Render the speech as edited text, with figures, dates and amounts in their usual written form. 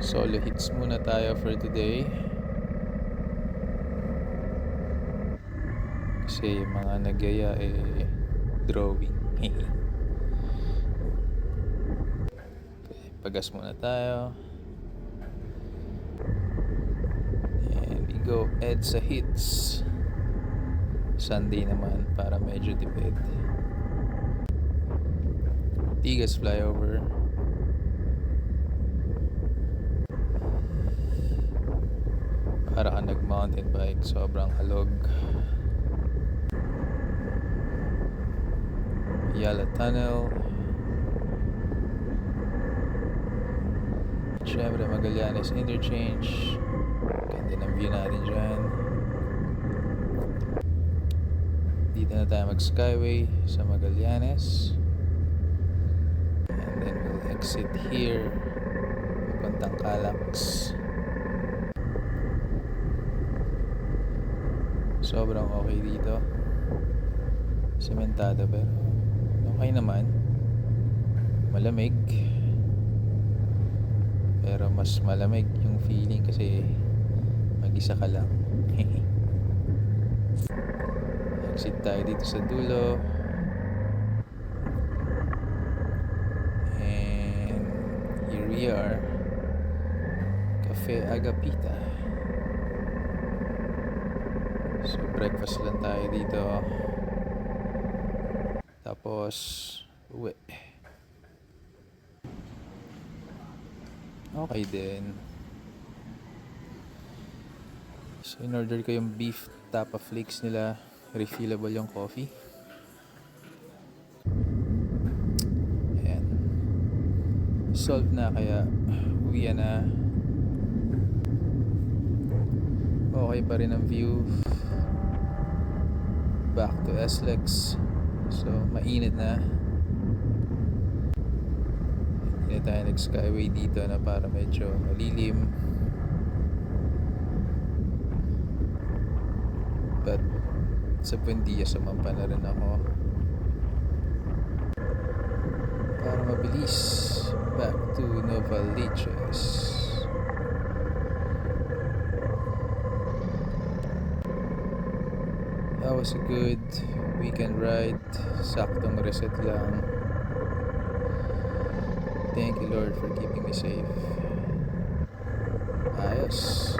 Solo hits muna tayo for today. Kasi yung mga nagyaya drawing. Okay, pagas muna tayo. And we go EDSA hits. Sunday naman para medyo tipid. Tigas flyover. Para ka nag-mountain bike, sobrang halog. Yala Tunnel. Siyempre Magallanes Interchange. Ganda ng view natin dyan. Dito na tayo mag-skyway sa Magallanes. And then we'll exit here papuntang Calax. Sobrang okay dito. Sementado pero okay naman. Malamig. Pero mas malamig yung feeling kasi mag-isa ka lang. Exit tayo dito sa dulo. And here we are. Cafe Agapita. So breakfast lang tayo dito. Tapos uwi. Okay din. So in-order ko yung beef tapa flakes nila. Refillable yung coffee. Ayan. Solved na kaya uwi na. Okay pa rin ang view. Back to SLEX. So mainit na. Hindi tayo nag-skyway dito na para medyo malilim. But sa Buendia sumampa na rin ako para mabilis. Back to Novaliches. That was a good weekend ride. Saktong reset lang. Thank you Lord for keeping me safe. Ayos.